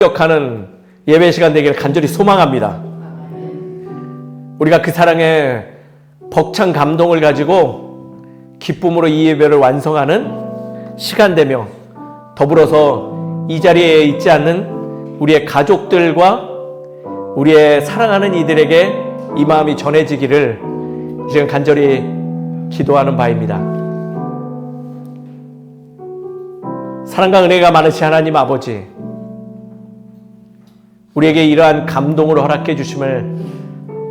기억하는 예배 시간 되기를 간절히 소망합니다. 우리가 그 사랑에 벅찬 감동을 가지고 기쁨으로 이 예배를 완성하는 시간 되며, 더불어서 이 자리에 있지 않는 우리의 가족들과 우리의 사랑하는 이들에게 이 마음이 전해지기를 지금 간절히 기도하는 바입니다. 사랑과 은혜가 많으신 하나님 아버지, 우리에게 이러한 감동을 허락해 주심을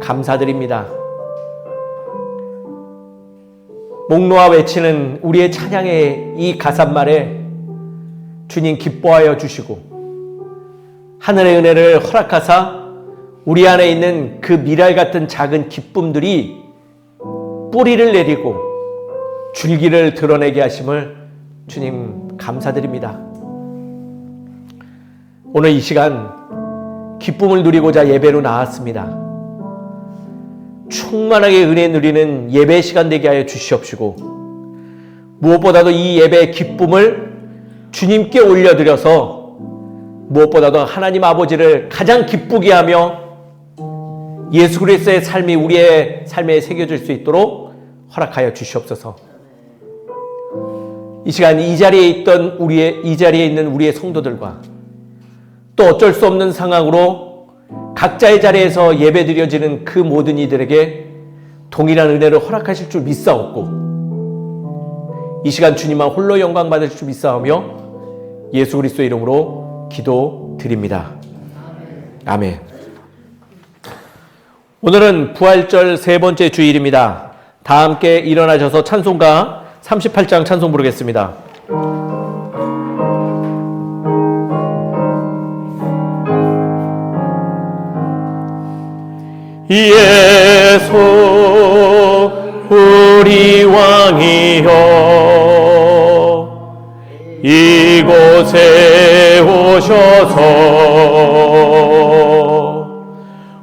감사드립니다. 목 놓아 외치는 우리의 찬양의 이 가사말에 주님 기뻐하여 주시고 하늘의 은혜를 허락하사 우리 안에 있는 그 미랄 같은 작은 기쁨들이 뿌리를 내리고 줄기를 드러내게 하심을 주님 감사드립니다. 오늘 이 시간 기쁨을 누리고자 예배로 나왔습니다. 충만하게 은혜 누리는 예배 시간 되게 하여 주시옵시고, 무엇보다도 이 예배의 기쁨을 주님께 올려드려서 무엇보다도 하나님 아버지를 가장 기쁘게 하며 예수 그리스도의 삶이 우리의 삶에 새겨질 수 있도록 허락하여 주시옵소서. 이 시간 이 자리에 있는 우리의 성도들과 또 어쩔 수 없는 상황으로 각자의 자리에서 예배드려지는 그 모든 이들에게 동일한 은혜를 허락하실 줄 믿사옵고, 이 시간 주님만 홀로 영광 받으실 줄 믿사오며 예수 그리스도의 이름으로 기도드립니다. 아멘. 오늘은 부활절 세 번째 주일입니다. 다 함께 일어나셔서 찬송가 38장 찬송 부르겠습니다. 예수 우리 왕이여, 이곳에 오셔서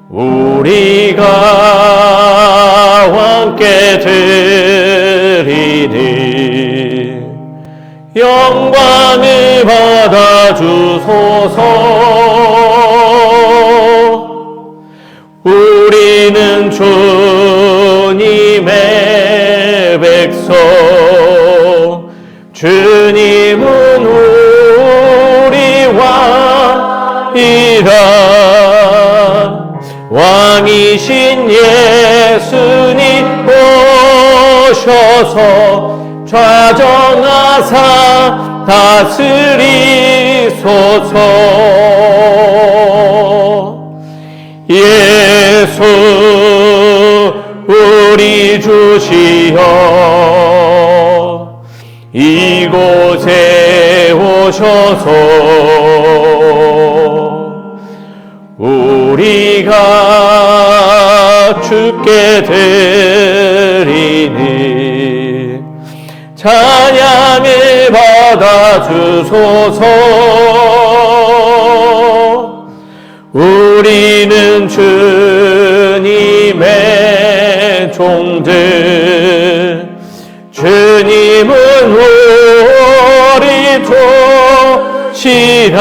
우리가 함께 드리리 영광을 받아주소서. 우리는 주님의 백성, 주님은 우리 왕이라. 왕이신 예수님 오셔서 좌정하사 다스리소서. 예수 우리 주시여, 이곳에 오셔서 우리가 주께 드리니 찬양을 받아주소서. 우리는 주님의 종들, 주님은 우리 도시라.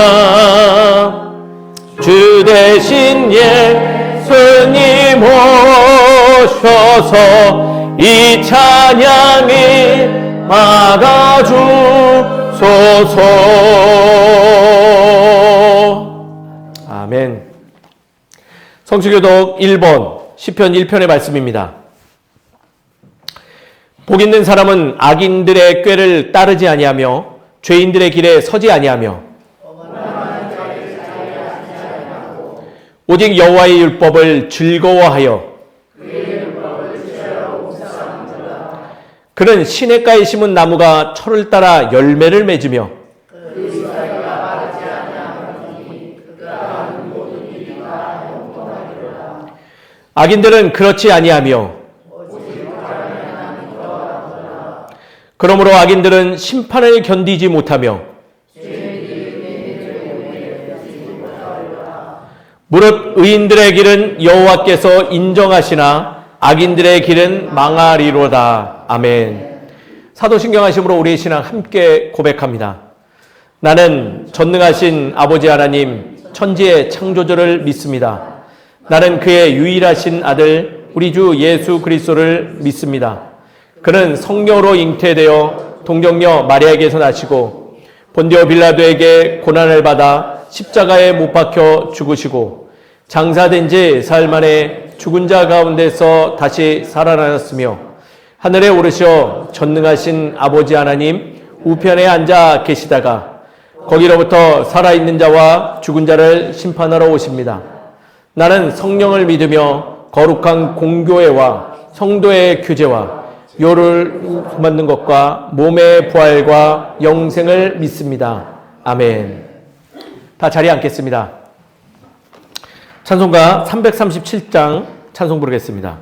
주 대신 예수님 오셔서 이 찬양을 받아주소서. 아멘. 성취교독 1번 시편 1편의 말씀입니다. 복 있는 사람은 악인들의 꾀를 따르지 아니하며 죄인들의 길에 서지 아니하며 오직 여호와의 율법을 즐거워하여 그는 시냇가에 심은 나무가 철을 따라 열매를 맺으며 악인들은 그렇지 아니하며 그러므로 악인들은 심판을 견디지 못하며 무릇 의인들의 길은 여호와께서 인정하시나 악인들의 길은 망하리로다. 아멘. 사도신경하심으로 우리의 신앙 함께 고백합니다. 나는 전능하신 아버지 하나님, 천지의 창조주를 믿습니다. 나는 그의 유일하신 아들 우리 주 예수 그리스도를 믿습니다. 그는 성령으로 잉태되어 동정녀 마리아에게서 나시고 본디오 빌라도에게 고난을 받아 십자가에 못 박혀 죽으시고 장사된 지 사흘 만에 죽은 자 가운데서 다시 살아나셨으며 하늘에 오르셔 전능하신 아버지 하나님 우편에 앉아 계시다가 거기로부터 살아있는 자와 죽은 자를 심판하러 오십니다. 나는 성령을 믿으며 거룩한 공교회와 성도의 교제와 요를 맞는 것과 몸의 부활과 영생을 믿습니다. 아멘. 다 자리에 앉겠습니다. 찬송가 337장 찬송 부르겠습니다.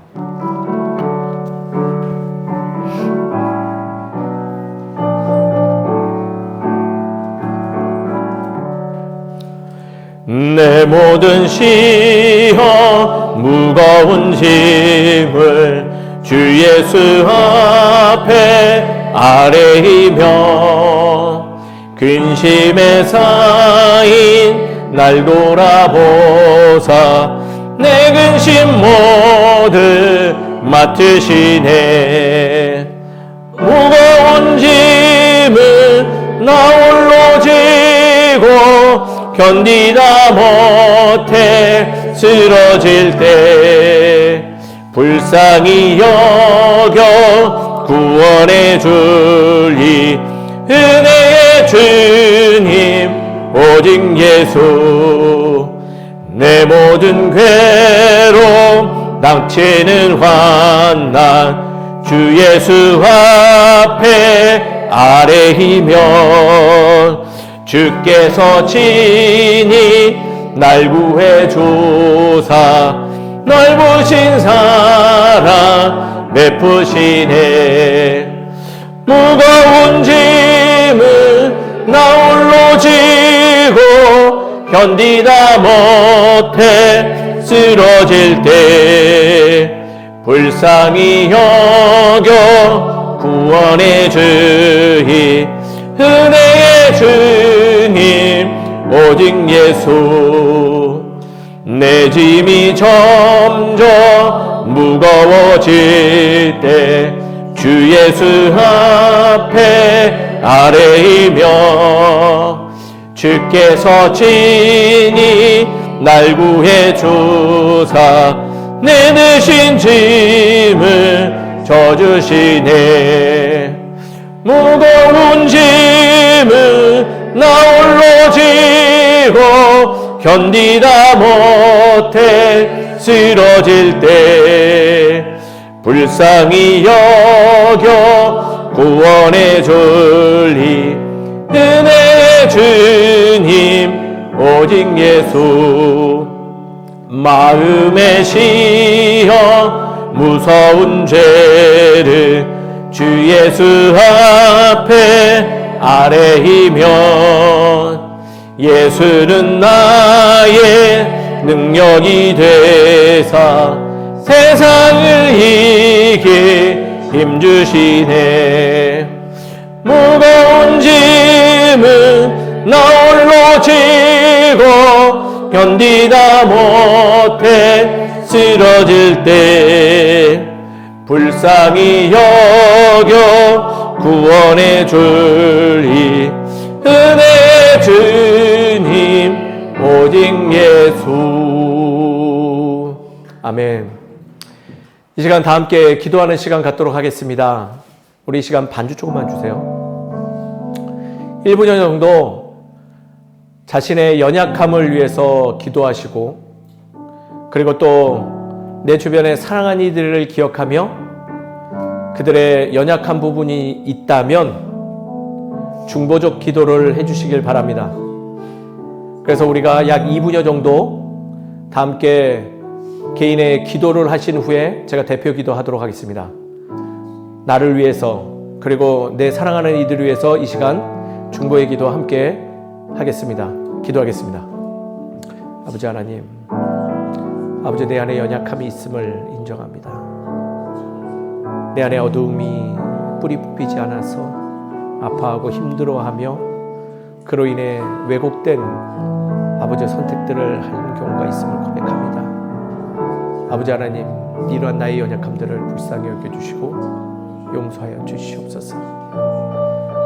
내 모든 시험 무거운 짐을 주 예수 앞에 아뢰이며 근심에 쌓인 날 돌아보사 내 근심 모두 맡으시네. 무거운 짐을 나 홀로 지고 견디다 못해 쓰러질 때 불쌍히 여겨 구원해 주리 은혜의 주님 오직 예수. 내 모든 괴로움 낙치는 환난 주 예수 앞에 아뢰이면 주께서 친히 날 구해 주사 넓으신 사랑 베푸시네. 무거운 짐을 나 홀로 지고 견디다 못해 쓰러질 때 불쌍히 여겨 구원해 주리 은혜의 주님 오직 예수. 내 짐이 점점 무거워질 때 주 예수 앞에 아뢰이며 주께서 친히 날 구해 주사 내 드신 짐을 져주시네. 무거운 짐을 나 홀로 지고 견디다 못해 쓰러질 때 불쌍히 여겨 구원해 주리 은혜의 주님 오직 예수. 마음의 시험 무서운 죄를 주 예수 앞에 아뢰이면 예수는 나의 능력이 되사 세상을 이길 힘주시네. 무거운 짐을 나 홀로 지고 견디다 못해 쓰러질 때 불쌍히 여겨 구원해 주리 은혜의 주님 오직 예수. 아멘. 이 시간 다 함께 기도하는 시간 갖도록 하겠습니다. 우리 이 시간 반주 조금만 주세요. 1분여 정도 자신의 연약함을 위해서 기도하시고 그리고 또 내 주변에 사랑하는 이들을 기억하며 그들의 연약한 부분이 있다면 중보적 기도를 해주시길 바랍니다. 그래서 우리가 약 2분여 정도 다 함께 개인의 기도를 하신 후에 제가 대표 기도하도록 하겠습니다. 나를 위해서 그리고 내 사랑하는 이들을 위해서 이 시간 중보의 기도 함께 하겠습니다. 기도하겠습니다. 아버지 하나님, 아버지 내 안에 연약함이 있음을 인정합니다. 내 안에 어두움이 뿌리 뽑히지 않아서 아파하고 힘들어하며 그로 인해 왜곡된 아버지의 선택들을 하는 경우가 있음을 고백합니다. 아버지 하나님, 이러한 나의 연약함들을 불쌍히 여겨주시고 용서하여 주시옵소서.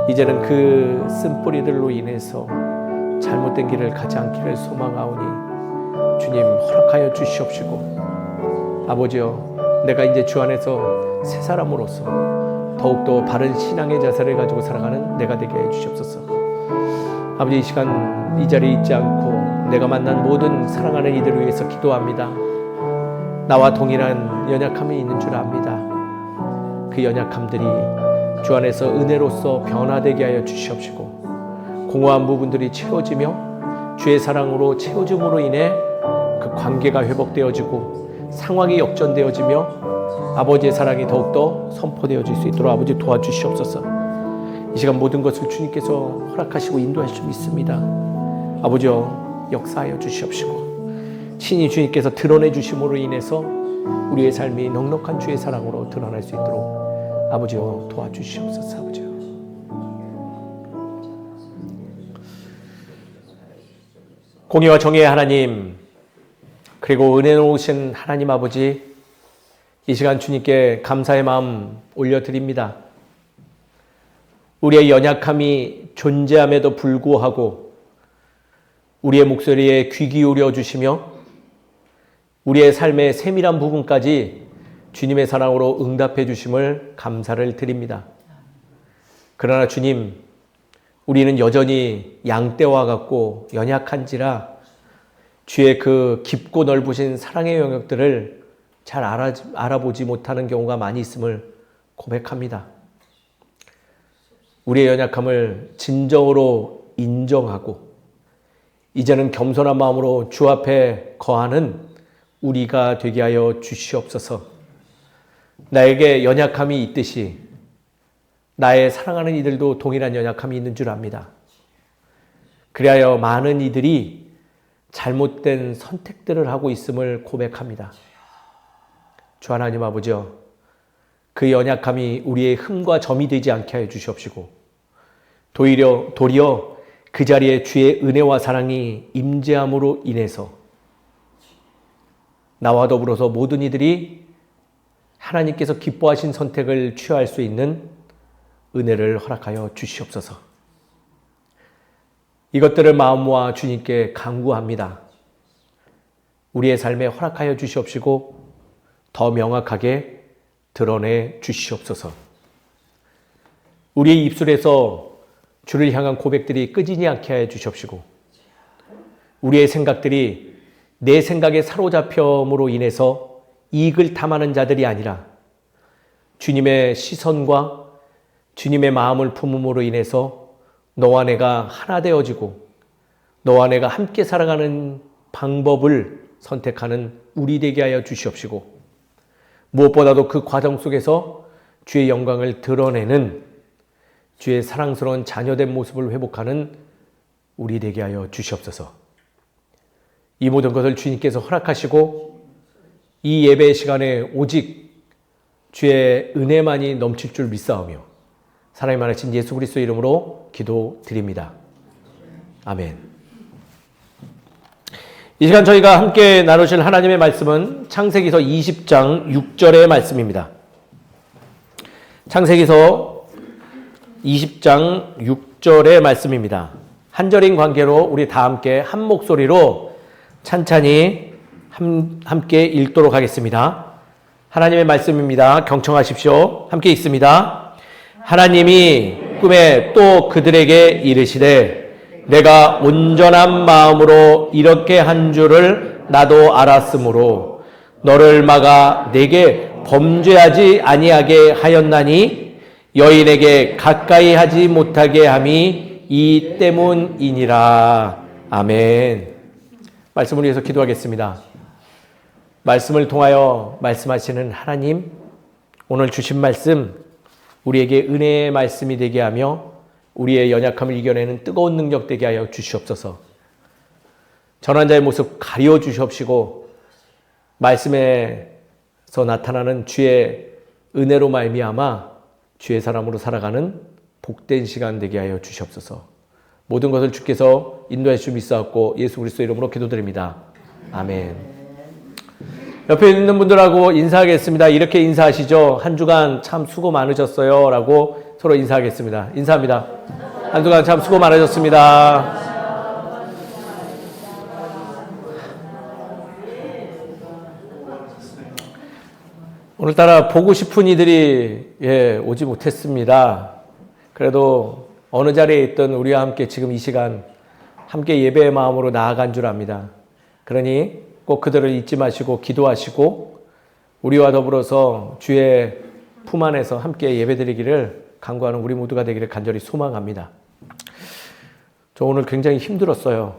이제는 그 쓴뿌리들로 인해서 잘못된 길을 가지 않기를 소망하오니 주님 허락하여 주시옵시고, 아버지여, 내가 이제 주 안에서 새 사람으로서 더욱더 바른 신앙의 자세를 가지고 살아가는 내가 되게 해 주시옵소서. 아버지, 이 시간 이 자리에 있지 않고 내가 만난 모든 사랑하는 이들을 위해서 기도합니다. 나와 동일한 연약함이 있는 줄 압니다. 그 연약함들이 주 안에서 은혜로서 변화되게 하여 주시옵시고, 공허한 부분들이 채워지며 주의 사랑으로 채워짐으로 인해 그 관계가 회복되어지고 상황이 역전되어지며 아버지의 사랑이 더욱더 선포되어질 수 있도록 아버지 도와주시옵소서. 이 시간 모든 것을 주님께서 허락하시고 인도하실 수 있습니다. 아버지여, 역사하여 주시옵시고 친히 주님께서 드러내 주심으로 인해서 우리의 삶이 넉넉한 주의 사랑으로 드러날 수 있도록 아버지여 도와주시옵소서. 아버지여, 공의와 정의의 하나님, 그리고 은혜로우신 하나님 아버지, 이 시간 주님께 감사의 마음 올려드립니다. 우리의 연약함이 존재함에도 불구하고 우리의 목소리에 귀 기울여 주시며 우리의 삶의 세밀한 부분까지 주님의 사랑으로 응답해 주심을 감사를 드립니다. 그러나 주님, 우리는 여전히 양떼와 같고 연약한지라 주의 그 깊고 넓으신 사랑의 영역들을 잘 알아보지 못하는 경우가 많이 있음을 고백합니다. 우리의 연약함을 진정으로 인정하고 이제는 겸손한 마음으로 주 앞에 거하는 우리가 되게 하여 주시옵소서. 나에게 연약함이 있듯이 나의 사랑하는 이들도 동일한 연약함이 있는 줄 압니다. 그리하여 많은 이들이 잘못된 선택들을 하고 있음을 고백합니다. 주 하나님 아버지여, 그 연약함이 우리의 흠과 점이 되지 않게 하여 주시옵시고 도리어 그 자리에 주의 은혜와 사랑이 임재함으로 인해서 나와 더불어서 모든 이들이 하나님께서 기뻐하신 선택을 취할 수 있는 은혜를 허락하여 주시옵소서. 이것들을 마음 모아 주님께 간구합니다. 우리의 삶에 허락하여 주시옵시고 더 명확하게 드러내 주시옵소서. 우리의 입술에서 주를 향한 고백들이 끄지지 않게 하여 주시옵시고 우리의 생각들이 내 생각에 사로잡힘으로 인해서 이익을 탐하는 자들이 아니라 주님의 시선과 주님의 마음을 품음으로 인해서 너와 내가 하나 되어지고 너와 내가 함께 살아가는 방법을 선택하는 우리 되게 하여 주시옵시고 무엇보다도 그 과정 속에서 주의 영광을 드러내는 주의 사랑스러운 자녀된 모습을 회복하는 우리 되게 하여 주시옵소서. 이 모든 것을 주님께서 허락하시고 이 예배 시간에 오직 주의 은혜만이 넘칠 줄 믿사오며 사랑이 많으신 예수 그리스도 이름으로 기도드립니다. 아멘. 이 시간 저희가 함께 나누실 하나님의 말씀은 창세기서 20장 6절의 말씀입니다. 창세기서 20장 6절의 말씀입니다. 한 절인 관계로 우리 다 함께 한 목소리로 찬찬히 함께 읽도록 하겠습니다. 하나님의 말씀입니다. 경청하십시오. 함께 읽습니다. 하나님이 꿈에 또 그들에게 이르시되 내가 온전한 마음으로 이렇게 한 줄을 나도 알았으므로 너를 막아 내게 범죄하지 아니하게 하였나니 여인에게 가까이 하지 못하게 함이 이 때문이니라. 아멘. 말씀을 위해서 기도하겠습니다. 말씀을 통하여 말씀하시는 하나님, 오늘 주신 말씀 우리에게 은혜의 말씀이 되게 하며 우리의 연약함을 이겨내는 뜨거운 능력 되게 하여 주시옵소서. 전한 자의 모습 가려 주시옵시고 말씀에서 나타나는 주의 은혜로 말미암아 주의 사람으로 살아가는 복된 시간 되게 하여 주시옵소서. 모든 것을 주께서 인도해 주시고 믿사옵고 예수 그리스도 이름으로 기도드립니다. 아멘. 옆에 있는 분들하고 인사하겠습니다. 이렇게 인사하시죠. 한 주간 참 수고 많으셨어요. 라고 서로 인사하겠습니다. 인사합니다. 한 주간 참 수고 많으셨습니다. 오늘따라 보고 싶은 이들이 오지 못했습니다. 그래도 어느 자리에 있던 우리와 함께 지금 이 시간 함께 예배의 마음으로 나아간 줄 압니다. 그러니 꼭 그들을 잊지 마시고 기도하시고 우리와 더불어서 주의 품 안에서 함께 예배드리기를 간구하는 우리 모두가 되기를 간절히 소망합니다. 저 오늘 굉장히 힘들었어요.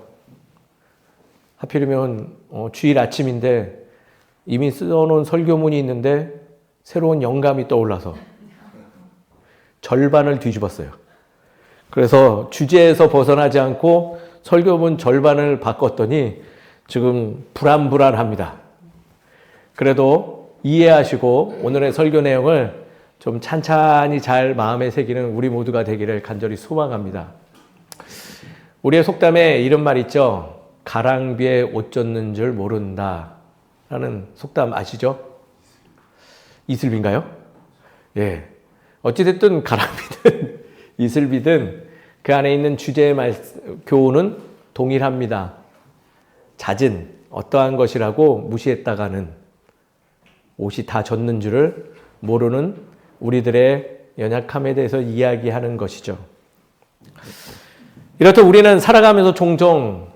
하필이면 주일 아침인데 이미 써놓은 설교문이 있는데 새로운 영감이 떠올라서 절반을 뒤집었어요. 그래서 주제에서 벗어나지 않고 설교문 절반을 바꿨더니 지금 불안합니다. 그래도 이해하시고 오늘의 설교 내용을 좀 찬찬히 잘 마음에 새기는 우리 모두가 되기를 간절히 소망합니다. 우리의 속담에 이런 말 있죠. 가랑비에 옷 젖는 줄 모른다 라는 속담 아시죠? 이슬비인가요? 예. 어찌됐든 가랑비든 이슬비든 그 안에 있는 주제의 교훈은 동일합니다. 잦은 어떠한 것이라고 무시했다가는 옷이 다 젖는 줄을 모르는 우리들의 연약함에 대해서 이야기하는 것이죠. 이렇듯 우리는 살아가면서 종종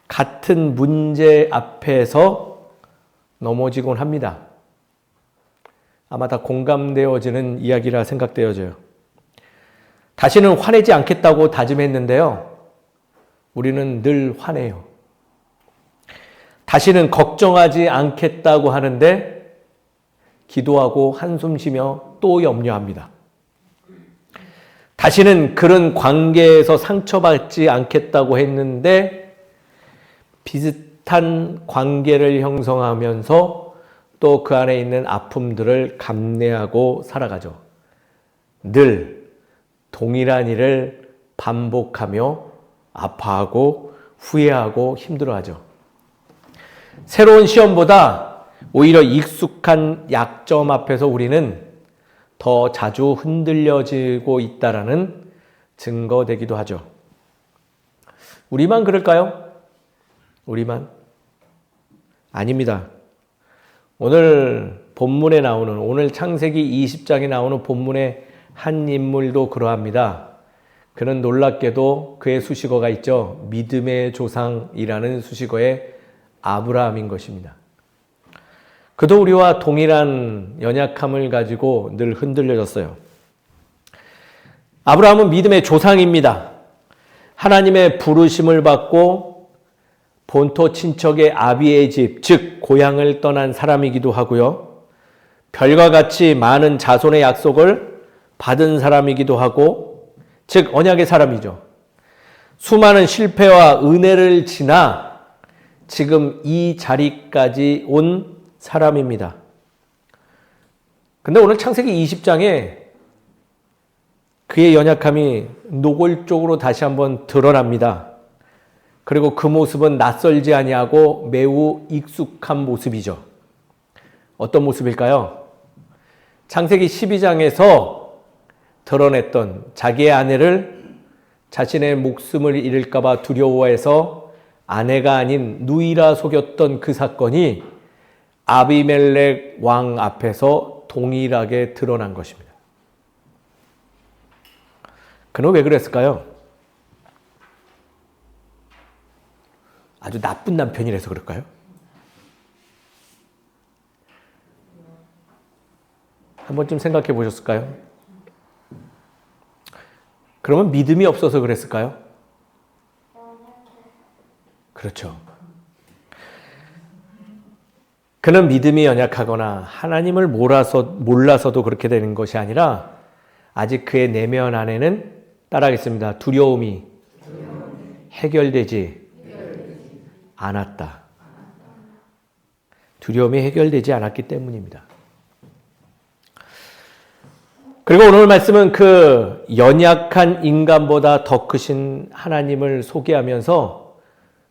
같은 문제 앞에서 넘어지곤 합니다. 아마 다 공감되어지는 이야기라 생각되어져요. 다시는 화내지 않겠다고 다짐했는데요. 우리는 늘 화내요. 다시는 걱정하지 않겠다고 하는데 기도하고 한숨 쉬며 또 염려합니다. 다시는 그런 관계에서 상처받지 않겠다고 했는데 비슷한 관계를 형성하면서 또 그 안에 있는 아픔들을 감내하고 살아가죠. 늘 동일한 일을 반복하며 아파하고 후회하고 힘들어하죠. 새로운 시험보다 오히려 익숙한 약점 앞에서 우리는 더 자주 흔들려지고 있다라는 증거되기도 하죠. 우리만 그럴까요? 우리만? 아닙니다. 오늘 본문에 나오는, 오늘 창세기 20장에 나오는 본문의 한 인물도 그러합니다. 그는 놀랍게도 그의 수식어가 있죠. 믿음의 조상이라는 수식어의 아브라함인 것입니다. 그도 우리와 동일한 연약함을 가지고 늘 흔들려졌어요. 아브라함은 믿음의 조상입니다. 하나님의 부르심을 받고 본토 친척의 아비의 집, 즉 고향을 떠난 사람이기도 하고요. 별과 같이 많은 자손의 약속을 받은 사람이기도 하고, 즉 언약의 사람이죠. 수많은 실패와 은혜를 지나 지금 이 자리까지 온 사람입니다. 근데 오늘 창세기 20장에 그의 연약함이 노골적으로 다시 한번 드러납니다. 그리고 그 모습은 낯설지 아니하고 매우 익숙한 모습이죠. 어떤 모습일까요? 창세기 12장에서 드러냈던 자기의 아내를 자신의 목숨을 잃을까 봐 두려워해서 아내가 아닌 누이라 속였던 그 사건이 아비멜렉 왕 앞에서 동일하게 드러난 것입니다. 그는 왜 그랬을까요? 아주 나쁜 남편이라서 그럴까요? 한 번쯤 생각해 보셨을까요? 그러면 믿음이 없어서 그랬을까요? 그렇죠. 그는 믿음이 연약하거나 하나님을 몰라서도 그렇게 되는 것이 아니라 아직 그의 내면 안에는 따라하겠습니다. 두려움이 해결되지 않았다. 두려움이 해결되지 않았기 때문입니다. 그리고 오늘 말씀은 그 연약한 인간보다 더 크신 하나님을 소개하면서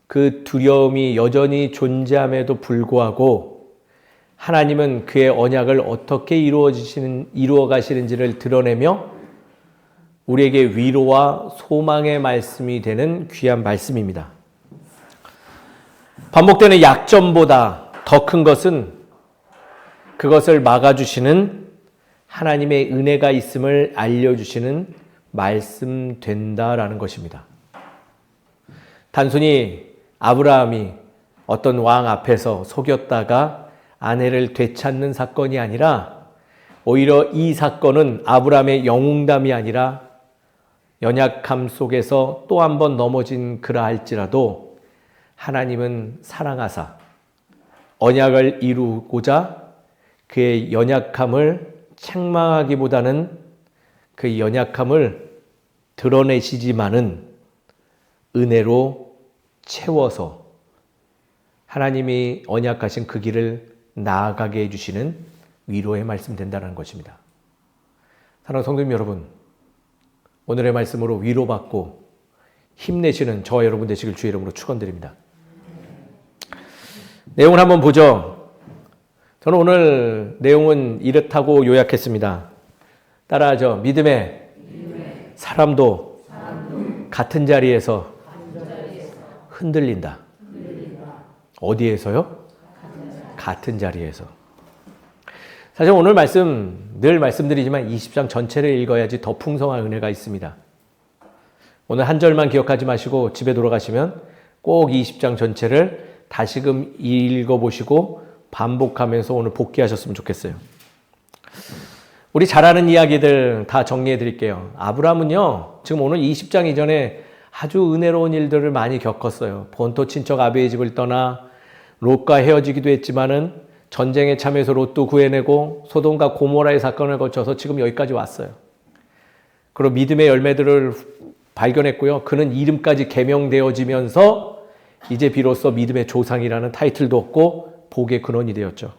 그 두려움이 여전히 존재함에도 불구하고 하나님은 그의 언약을 어떻게 이루어 가시는지를 드러내며 우리에게 위로와 소망의 말씀이 되는 귀한 말씀입니다. 반복되는 약점보다 더 큰 것은 그것을 막아주시는 하나님의 은혜가 있음을 알려주시는 말씀 된다라는 것입니다. 단순히 아브라함이 어떤 왕 앞에서 속였다가 아내를 되찾는 사건이 아니라 오히려 이 사건은 아브라함의 영웅담이 아니라 연약함 속에서 또 한 번 넘어진 그라 할지라도 하나님은 사랑하사 언약을 이루고자 그의 연약함을 책망하기보다는 그 연약함을 드러내시지만은 은혜로 채워서 하나님이 언약하신 그 길을 나아가게 해주시는 위로의 말씀 된다는 것입니다. 사랑하는 성도님 여러분, 오늘의 말씀으로 위로받고 힘내시는 저와 여러분 되시길 주의 이름으로 축원드립니다. 내용을 한번 보죠. 저는 오늘 내용은 이렇다고 요약했습니다. 따라하죠. 믿음의 사람도 같은 자리에서 흔들린다. 어디에서요? 같은 자리에서. 사실 오늘 말씀 늘 말씀드리지만 20장 전체를 읽어야지 더 풍성한 은혜가 있습니다. 오늘 한 절만 기억하지 마시고 집에 돌아가시면 꼭 20장 전체를 다시금 읽어보시고 반복하면서 오늘 복귀하셨으면 좋겠어요. 우리 잘 아는 이야기들 다 정리해 드릴게요. 아브라함은요, 지금 오늘 20장 이전에 아주 은혜로운 일들을 많이 겪었어요. 본토 친척 아비의 집을 떠나 롯과 헤어지기도 했지만은 전쟁에 참여해서 롯도 구해내고 소돔과 고모라의 사건을 거쳐서 지금 여기까지 왔어요. 그리고 믿음의 열매들을 발견했고요. 그는 이름까지 개명되어지면서 이제 비로소 믿음의 조상이라는 타이틀도 얻고 복의 근원이 되었죠.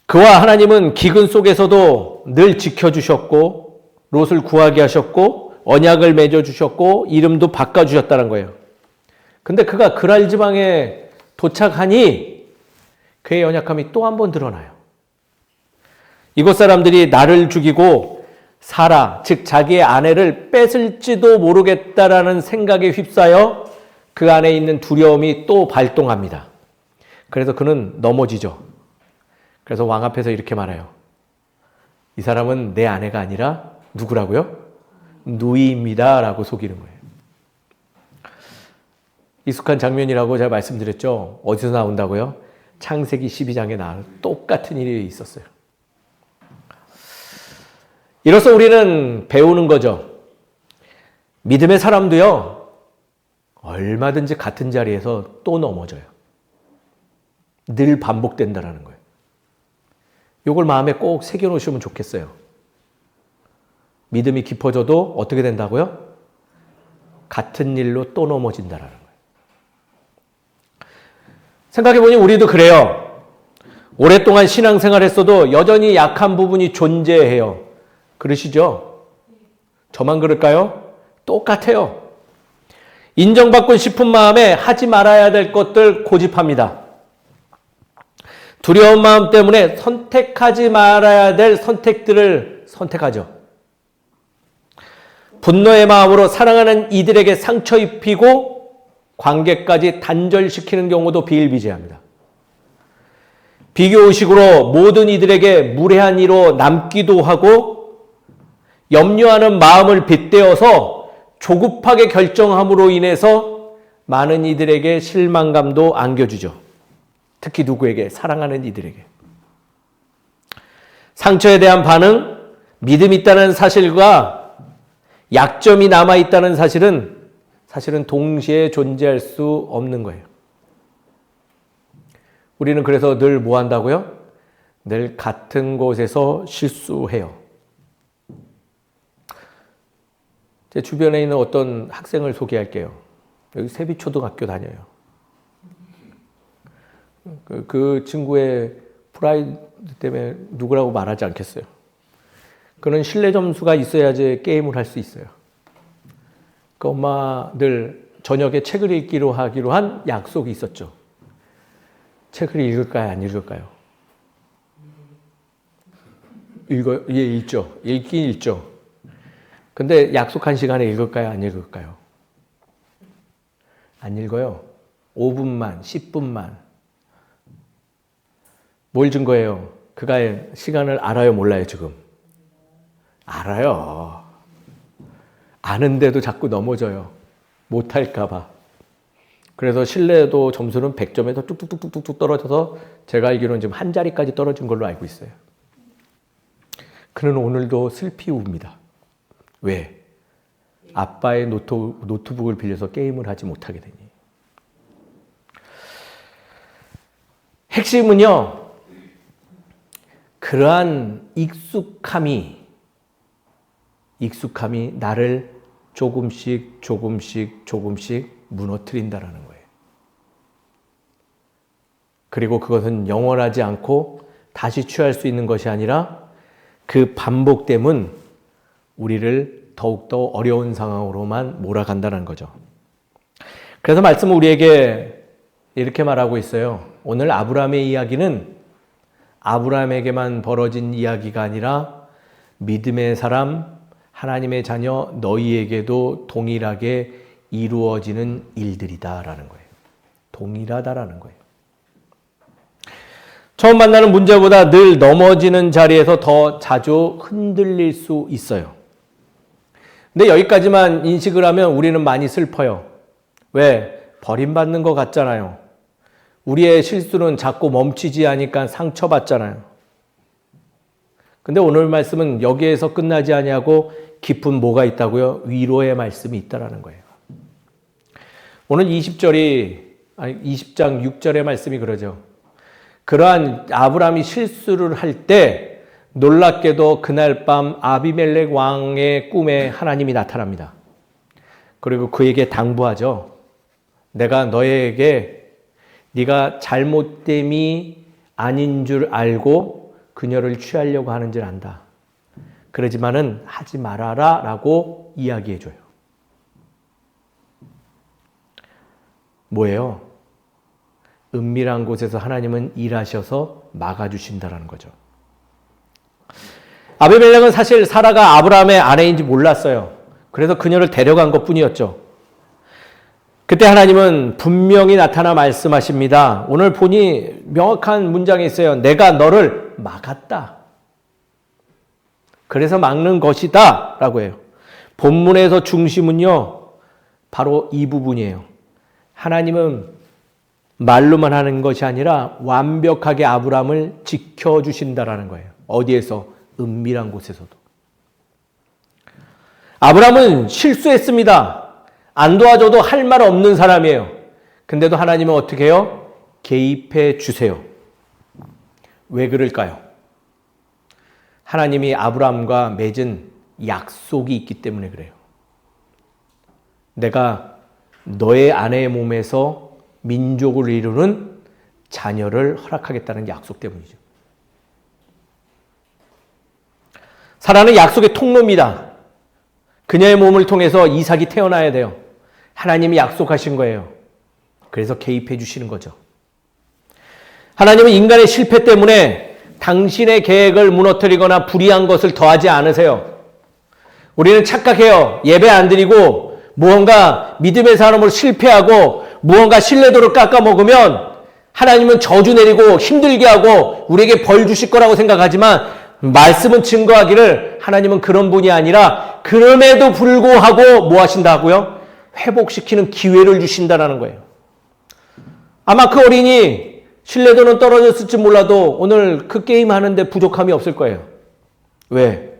그와 하나님은 기근 속에서도 늘 지켜주셨고 롯을 구하게 하셨고 언약을 맺어주셨고 이름도 바꿔주셨다는 거예요. 근데 그가 그랄 지방에 도착하니 그의 연약함이 또 한 번 드러나요. 이곳 사람들이 나를 죽이고 사라, 즉 자기의 아내를 뺏을지도 모르겠다라는 생각에 휩싸여 그 안에 있는 두려움이 또 발동합니다. 그래서 그는 넘어지죠. 그래서 왕 앞에서 이렇게 말해요. 이 사람은 내 아내가 아니라 누구라고요? 누이입니다 라고 속이는 거예요. 익숙한 장면이라고 제가 말씀드렸죠. 어디서 나온다고요? 창세기 12장에 나온 똑같은 일이 있었어요. 이로써 우리는 배우는 거죠. 믿음의 사람도요, 얼마든지 같은 자리에서 또 넘어져요. 늘 반복된다라는 거예요. 이걸 마음에 꼭 새겨놓으시면 좋겠어요. 믿음이 깊어져도 어떻게 된다고요? 같은 일로 또 넘어진다라는 거예요. 생각해보니 우리도 그래요. 오랫동안 신앙생활 했어도 여전히 약한 부분이 존재해요. 그러시죠? 저만 그럴까요? 똑같아요. 인정받고 싶은 마음에 하지 말아야 될 것들 고집합니다. 두려운 마음 때문에 선택하지 말아야 될 선택들을 선택하죠. 분노의 마음으로 사랑하는 이들에게 상처 입히고 관계까지 단절시키는 경우도 비일비재합니다. 비교의식으로 모든 이들에게 무례한 이로 남기도 하고 염려하는 마음을 빗대어서 조급하게 결정함으로 인해서 많은 이들에게 실망감도 안겨주죠. 특히 누구에게? 사랑하는 이들에게. 상처에 대한 반응, 믿음 있다는 사실과 약점이 남아있다는 사실은 동시에 존재할 수 없는 거예요. 우리는 그래서 늘 뭐 한다고요? 늘 같은 곳에서 실수해요. 제 주변에 있는 어떤 학생을 소개할게요. 여기 세비초등학교 다녀요. 그 친구의 때문에 누구라고 말하지 않겠어요. 그는 신뢰 점수가 있어야지 게임을 할 수 있어요. 그 엄마 늘 저녁에 책을 읽기로 하기로 한 약속이 있었죠. 책을 읽을까요? 안 읽을까요? 예, 읽죠. 읽긴 읽죠. 근데 약속한 시간에 읽을까요? 안 읽을까요? 안 읽어요. 5분만, 10분만. 뭘 증거해요? 그가 시간을 알아요, 몰라요, 지금? 알아요. 아는데도 자꾸 넘어져요. 못할까봐. 그래서 신뢰도 점수는 100점에서 뚝뚝뚝뚝뚝 떨어져서 제가 알기로는 지금 한 자리까지 떨어진 걸로 알고 있어요. 그는 오늘도 슬피 웁니다. 왜? 아빠의 노트북을 빌려서 게임을 하지 못하게 되니. 핵심은요, 그러한 익숙함이 나를 조금씩 무너뜨린다라는 거예요. 그리고 그것은 영원하지 않고 다시 취할 수 있는 것이 아니라 그 반복됨은 우리를 더욱더 어려운 상황으로만 몰아간다는 거죠. 그래서 말씀은 우리에게 이렇게 말하고 있어요. 오늘 아브라함의 이야기는 아브라함에게만 벌어진 이야기가 아니라 믿음의 사람, 하나님의 자녀 너희에게도 동일하게 이루어지는 일들이다라는 거예요. 동일하다라는 거예요. 처음 만나는 문제보다 늘 넘어지는 자리에서 더 자주 흔들릴 수 있어요. 근데 여기까지만 인식을 하면 우리는 많이 슬퍼요. 왜? 버림받는 것 같잖아요. 우리의 실수는 자꾸 멈추지 않으니까 상처받잖아요. 근데 오늘 말씀은 여기에서 끝나지 아니하고 깊은 뭐가 있다고요? 위로의 말씀이 있다라는 거예요. 오늘 20장 6절의 말씀이 그러죠. 그러한 아브라함이 실수를 할 때 놀랍게도 그날 밤 아비멜렉 왕의 꿈에 하나님이 나타납니다. 그리고 그에게 당부하죠. 내가 너에게 네가 잘못됨이 아닌 줄 알고 그녀를 취하려고 하는 줄 안다. 그러지만은 하지 말아라 라고 이야기해줘요. 뭐예요? 은밀한 곳에서 하나님은 일하셔서 막아주신다는 거죠. 아비멜렉은 사실 사라가 아브라함의 아내인지 몰랐어요. 그래서 그녀를 데려간 것뿐이었죠. 그때 하나님은 분명히 나타나 말씀하십니다. 오늘 보니 명확한 문장이 있어요. 내가 너를 막았다. 그래서 막는 것이다 라고 해요. 본문에서 중심은요, 바로 이 부분이에요. 하나님은 말로만 하는 것이 아니라 완벽하게 아브라함을 지켜주신다라는 거예요. 어디에서? 은밀한 곳에서도. 아브라함은 실수했습니다. 안 도와줘도 할 말 없는 사람이에요. 근데도 하나님은 어떻게 해요? 개입해 주세요. 왜 그럴까요? 하나님이 아브라함과 맺은 약속이 있기 때문에 그래요. 내가 너의 아내의 몸에서 민족을 이루는 자녀를 허락하겠다는 약속 때문이죠. 사라는 약속의 통로입니다. 그녀의 몸을 통해서 이삭이 태어나야 돼요. 하나님이 약속하신 거예요. 그래서 개입해 주시는 거죠. 하나님은 인간의 실패 때문에 당신의 계획을 무너뜨리거나 불의한 것을 더하지 않으세요. 우리는 착각해요. 예배 안 드리고 무언가 믿음의 사람으로 실패하고 무언가 신뢰도를 깎아먹으면 하나님은 저주 내리고 힘들게 하고 우리에게 벌 주실 거라고 생각하지만 말씀은 증거하기를 하나님은 그런 분이 아니라 그럼에도 불구하고 뭐 하신다고요? 회복시키는 기회를 주신다는 거예요. 아마 그 어린이 신뢰도는 떨어졌을지 몰라도 오늘 그 게임 하는데 부족함이 없을 거예요. 왜?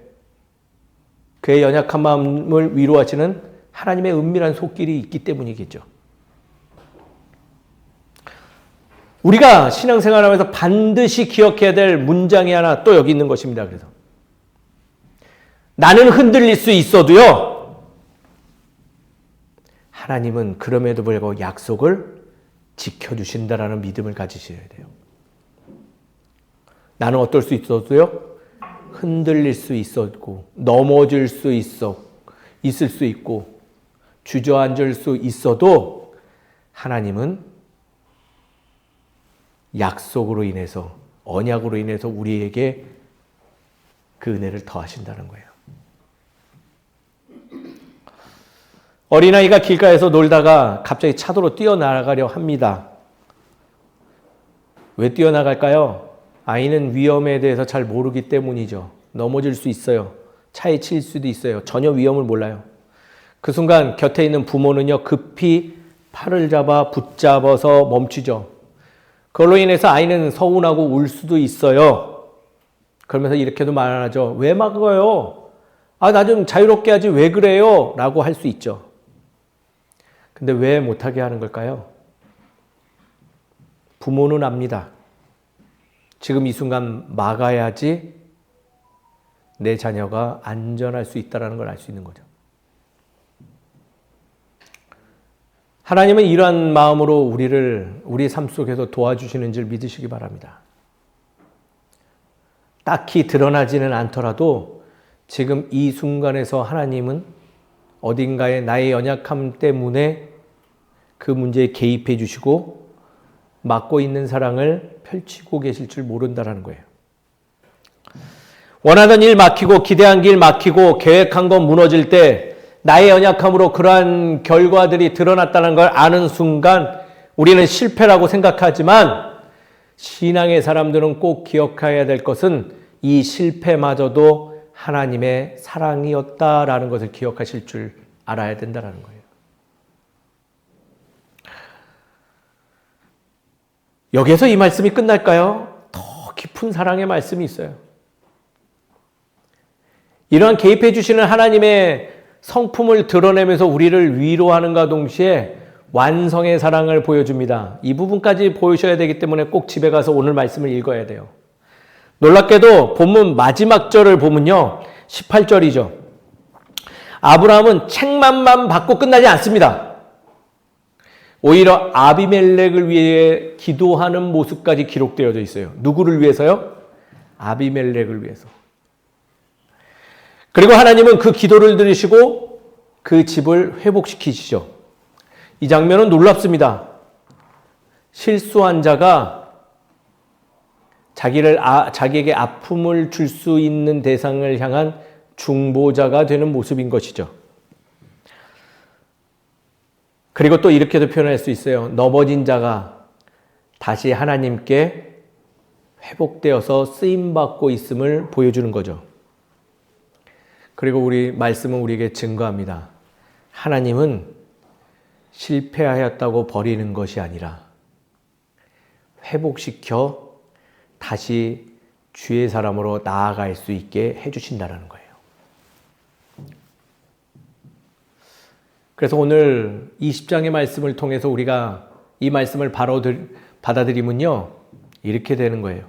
그의 연약한 마음을 위로하시는 하나님의 은밀한 손길이 있기 때문이겠죠. 우리가 신앙생활하면서 반드시 기억해야 될 문장이 하나 또 여기 있는 것입니다. 그래서 나는 흔들릴 수 있어도요, 하나님은 그럼에도 불구하고 약속을 지켜주신다라는 믿음을 가지셔야 돼요. 나는 어떨 수 있어도요? 흔들릴 수 있었고, 넘어질 수 있을 수 있고, 주저앉을 수 있어도 하나님은 약속으로 인해서, 언약으로 인해서 우리에게 그 은혜를 더하신다는 거예요. 어린아이가 길가에서 놀다가 갑자기 차도로 뛰어나가려 합니다. 왜 뛰어나갈까요? 아이는 위험에 대해서 잘 모르기 때문이죠. 넘어질 수 있어요. 차에 칠 수도 있어요. 전혀 위험을 몰라요. 그 순간 곁에 있는 부모는요, 급히 팔을 잡아 붙잡아서 멈추죠. 그걸로 인해서 아이는 서운하고 울 수도 있어요. 그러면서 이렇게도 말하죠. 왜 막아요? 나 좀 자유롭게 하지 왜 그래요? 라고 할 수 있죠. 근데 왜 못하게 하는 걸까요? 부모는 압니다. 지금 이 순간 막아야지 내 자녀가 안전할 수 있다는 걸 알 수 있는 거죠. 하나님은 이러한 마음으로 우리 삶 속에서 도와주시는 줄 믿으시기 바랍니다. 딱히 드러나지는 않더라도 지금 이 순간에서 하나님은 어딘가에 나의 연약함 때문에 그 문제에 개입해 주시고 막고 있는 사랑을 펼치고 계실 줄 모른다는 거예요. 원하던 일 막히고 기대한 길 막히고 계획한 건 무너질 때 나의 연약함으로 그러한 결과들이 드러났다는 걸 아는 순간 우리는 실패라고 생각하지만 신앙의 사람들은 꼭 기억해야 될 것은 이 실패마저도 하나님의 사랑이었다라는 것을 기억하실 줄 알아야 된다는 거예요. 여기에서 이 말씀이 끝날까요? 더 깊은 사랑의 말씀이 있어요. 이러한 개입해 주시는 하나님의 성품을 드러내면서 우리를 위로하는가 동시에 완성의 사랑을 보여줍니다. 이 부분까지 보여셔야 되기 때문에 꼭 집에 가서 오늘 말씀을 읽어야 돼요. 놀랍게도 본문 마지막 절을 보면요. 18절이죠. 아브라함은 책망만 받고 끝나지 않습니다. 오히려 아비멜렉을 위해 기도하는 모습까지 기록되어져 있어요. 누구를 위해서요? 아비멜렉을 위해서. 그리고 하나님은 그 기도를 들으시고 그 집을 회복시키시죠. 이 장면은 놀랍습니다. 실수한 자가 자기에게 아픔을 줄 수 있는 대상을 향한 중보자가 되는 모습인 것이죠. 그리고 또 이렇게도 표현할 수 있어요. 넘어진 자가 다시 하나님께 회복되어서 쓰임받고 있음을 보여주는 거죠. 그리고 우리 말씀은 우리에게 증거합니다. 하나님은 실패하였다고 버리는 것이 아니라 회복시켜 다시 주의 사람으로 나아갈 수 있게 해주신다는 거예요. 그래서 오늘 20장의 말씀을 통해서 우리가 이 말씀을 바로 받아들이면요. 이렇게 되는 거예요.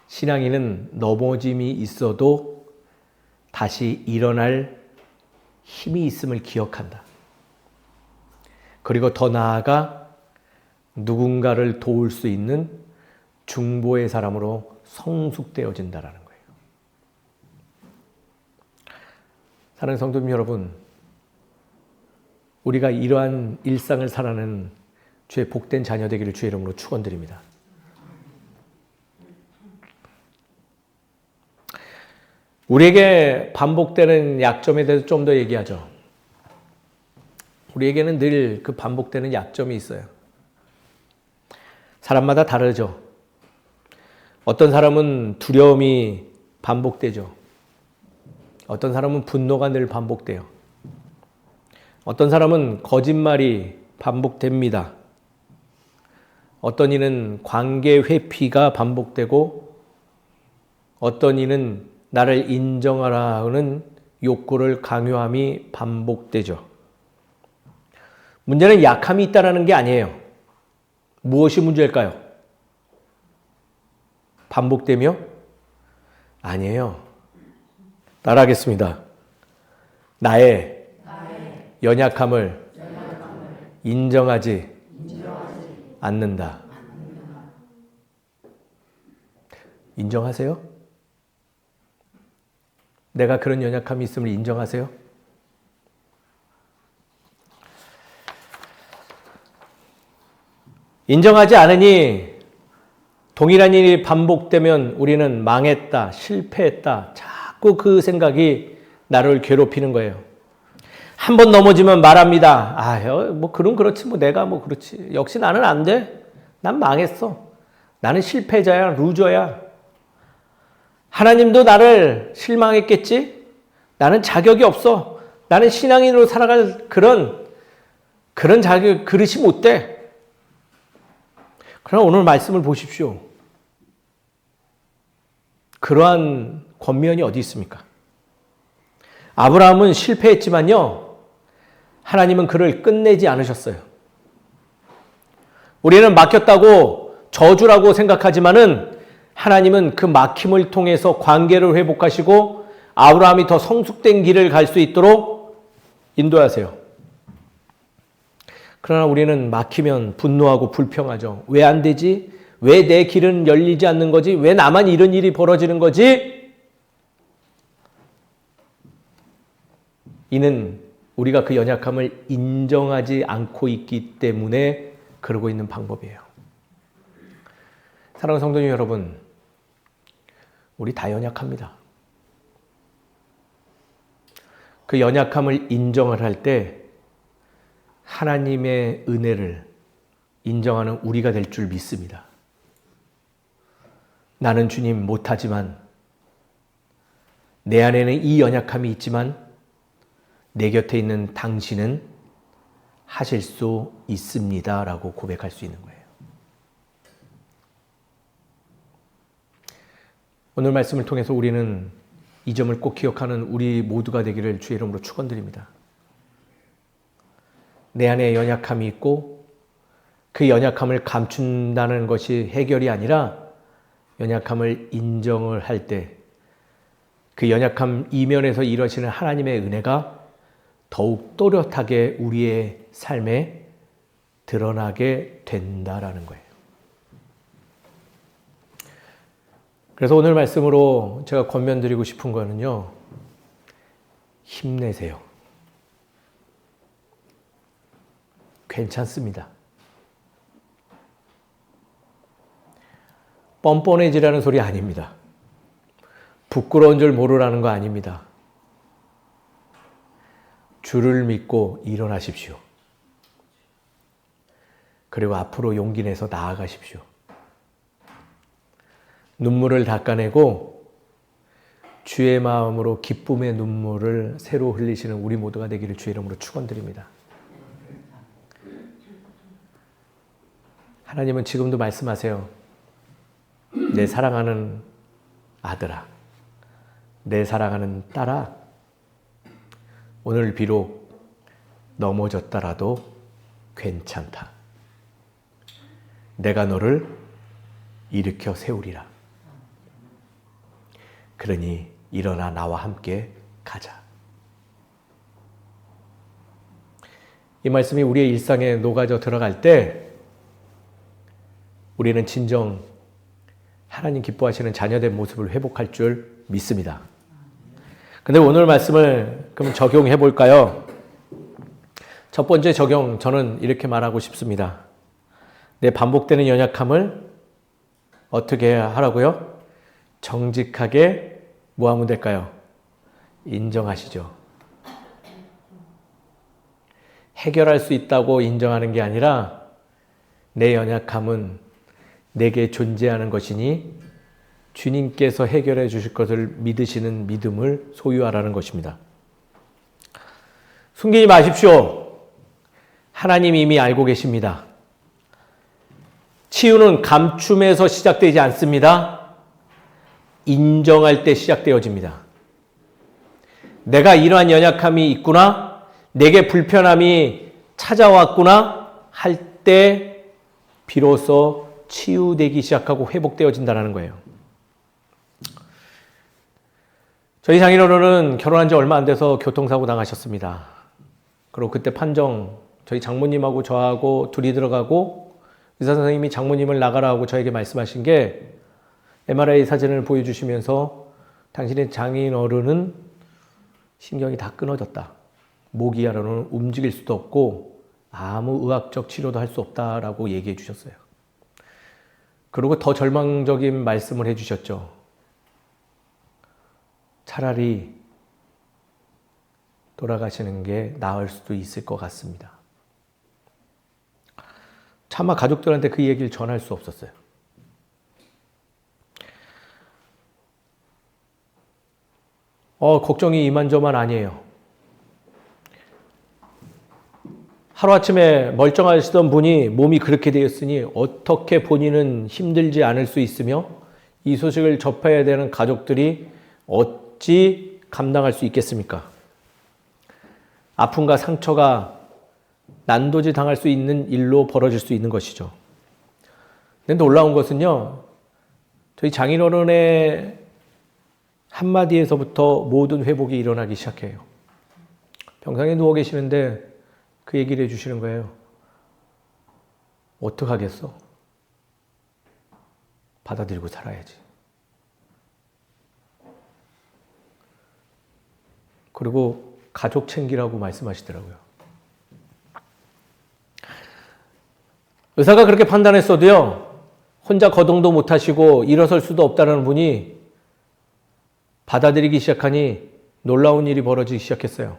신앙인은 넘어짐이 있어도 다시 일어날 힘이 있음을 기억한다. 그리고 더 나아가 누군가를 도울 수 있는 중보의 사람으로 성숙되어진다는 거예요. 사랑하는 성도님 여러분, 우리가 이러한 일상을 살아가는 주의 복된 자녀 되기를 주의 이름으로 축원드립니다. 우리에게 반복되는 약점에 대해서 좀 더 얘기하죠. 우리에게는 늘 그 반복되는 약점이 있어요. 사람마다 다르죠. 어떤 사람은 두려움이 반복되죠. 어떤 사람은 분노가 늘 반복돼요. 어떤 사람은 거짓말이 반복됩니다. 어떤 이는 관계 회피가 반복되고 어떤 이는 나를 인정하라 하는 욕구를 강요함이 반복되죠. 문제는 약함이 있다는 게 아니에요. 무엇이 문제일까요? 반복되며? 아니에요. 따라하겠습니다. 나의 연약함을 인정하지 않는다. 인정하세요? 내가 그런 연약함이 있음을 인정하세요? 인정하지 않으니 동일한 일이 반복되면 우리는 망했다, 실패했다, 자꾸 그 생각이 나를 괴롭히는 거예요. 한 번 넘어지면 말합니다. 뭐 그럼 그렇지, 뭐 내가 뭐 그렇지. 역시 나는 안 돼. 난 망했어. 나는 실패자야, 루저야. 하나님도 나를 실망했겠지? 나는 자격이 없어. 나는 신앙인으로 살아갈 그런 자격, 그릇이 못 돼. 그러나 오늘 말씀을 보십시오. 그러한 권면이 어디 있습니까? 아브라함은 실패했지만요, 하나님은 그를 끝내지 않으셨어요. 우리는 막혔다고 저주라고 생각하지만은 하나님은 그 막힘을 통해서 관계를 회복하시고 아브라함이 더 성숙된 길을 갈 수 있도록 인도하세요. 그러나 우리는 막히면 분노하고 불평하죠. 왜 안 되지? 왜 내 길은 열리지 않는 거지? 왜 나만 이런 일이 벌어지는 거지? 이는 우리가 그 연약함을 인정하지 않고 있기 때문에 그러고 있는 방법이에요. 사랑하는 성도님 여러분, 우리 다 연약합니다. 그 연약함을 인정을 할 때 하나님의 은혜를 인정하는 우리가 될 줄 믿습니다. 나는 주님 못하지만 내 안에는 이 연약함이 있지만 내 곁에 있는 당신은 하실 수 있습니다 라고 고백할 수 있는 거예요. 오늘 말씀을 통해서 우리는 이 점을 꼭 기억하는 우리 모두가 되기를 주의 이름으로 축원드립니다. 내 안에 연약함이 있고 그 연약함을 감춘다는 것이 해결이 아니라 연약함을 인정을 할 때 그 연약함 이면에서 이루어지는 하나님의 은혜가 더욱 또렷하게 우리의 삶에 드러나게 된다라는 거예요. 그래서 오늘 말씀으로 제가 권면드리고 싶은 거는요, 힘내세요. 괜찮습니다. 뻔뻔해지라는 소리 아닙니다. 부끄러운 줄 모르라는 거 아닙니다. 주를 믿고 일어나십시오. 그리고 앞으로 용기 내서 나아가십시오. 눈물을 닦아내고 주의 마음으로 기쁨의 눈물을 새로 흘리시는 우리 모두가 되기를 주의 이름으로 축원드립니다. 하나님은 지금도 말씀하세요. 내 사랑하는 아들아, 내 사랑하는 딸아, 오늘 비록 넘어졌더라도 괜찮다. 내가 너를 일으켜 세우리라. 그러니 일어나 나와 함께 가자. 이 말씀이 우리의 일상에 녹아져 들어갈 때 우리는 진정 하나님 기뻐하시는 자녀된 모습을 회복할 줄 믿습니다. 근데 오늘 말씀을 그럼 적용해 볼까요? 첫 번째 적용, 저는 이렇게 말하고 싶습니다. 내 반복되는 연약함을 어떻게 하라고요? 정직하게 뭐 하면 될까요? 인정하시죠. 해결할 수 있다고 인정하는 게 아니라 내 연약함은 내게 존재하는 것이니 주님께서 해결해 주실 것을 믿으시는 믿음을 소유하라는 것입니다. 숨기지 마십시오. 하나님이 이미 알고 계십니다. 치유는 감춤에서 시작되지 않습니다. 인정할 때 시작되어집니다. 내가 이러한 연약함이 있구나, 내게 불편함이 찾아왔구나 할 때 비로소 치유되기 시작하고 회복되어진다는 거예요. 저희 장인어른은 결혼한 지 얼마 안 돼서 교통사고 당하셨습니다. 그리고 그때 판정, 저희 장모님하고 저하고 둘이 들어가고 의사 선생님이 장모님을 나가라 하고 저에게 말씀하신 게, MRI 사진을 보여주시면서 당신의 장애인 어른은 신경이 다 끊어졌다. 모기야로는 움직일 수도 없고 아무 의학적 치료도 할 수 없다라고 얘기해 주셨어요. 그리고 더 절망적인 말씀을 해 주셨죠. 차라리 돌아가시는 게 나을 수도 있을 것 같습니다. 차마 가족들한테 그 얘기를 전할 수 없었어요. 걱정이 이만저만 아니에요. 하루아침에 멀쩡하시던 분이 몸이 그렇게 되었으니 어떻게 본인은 힘들지 않을 수 있으며 이 소식을 접해야 되는 가족들이 어찌 감당할 수 있겠습니까? 아픔과 상처가 난도질 당할 수 있는 일로 벌어질 수 있는 것이죠. 근데 놀라운 것은요, 저희 장인어른의 한마디에서부터 모든 회복이 일어나기 시작해요. 병상에 누워 계시는데 그 얘기를 해주시는 거예요. 어떡하겠어? 받아들이고 살아야지. 그리고 가족 챙기라고 말씀하시더라고요. 의사가 그렇게 판단했어도요, 혼자 거동도 못하시고 일어설 수도 없다는 분이 받아들이기 시작하니 놀라운 일이 벌어지기 시작했어요.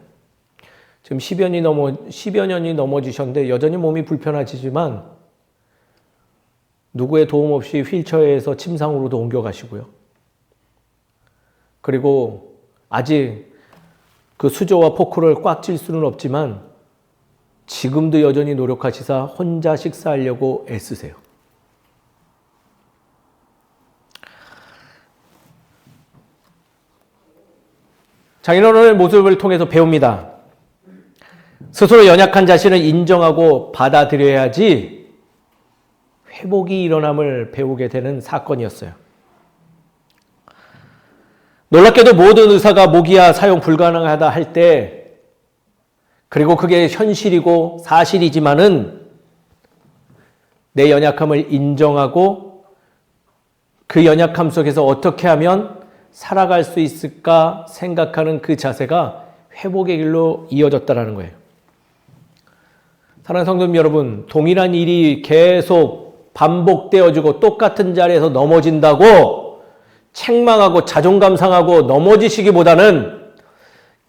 지금 10여 년이 넘어지셨는데 여전히 몸이 불편하시지만 누구의 도움 없이 휠체어에서 침상으로도 옮겨가시고요. 그리고 아직 그 수저와 포크를 꽉 쥘 수는 없지만 지금도 여전히 노력하시사 혼자 식사하려고 애쓰세요. 장인어른의 모습을 통해서 배웁니다. 스스로 연약한 자신을 인정하고 받아들여야지 회복이 일어남을 배우게 되는 사건이었어요. 놀랍게도 모든 의사가 모기야 사용 불가능하다 할 때, 그리고 그게 현실이고 사실이지만은 내 연약함을 인정하고 그 연약함 속에서 어떻게 하면 살아갈 수 있을까 생각하는 그 자세가 회복의 길로 이어졌다는 거예요. 사랑하는 성도님 여러분, 동일한 일이 계속 반복되어지고 똑같은 자리에서 넘어진다고 책망하고 자존감 상하고 넘어지시기보다는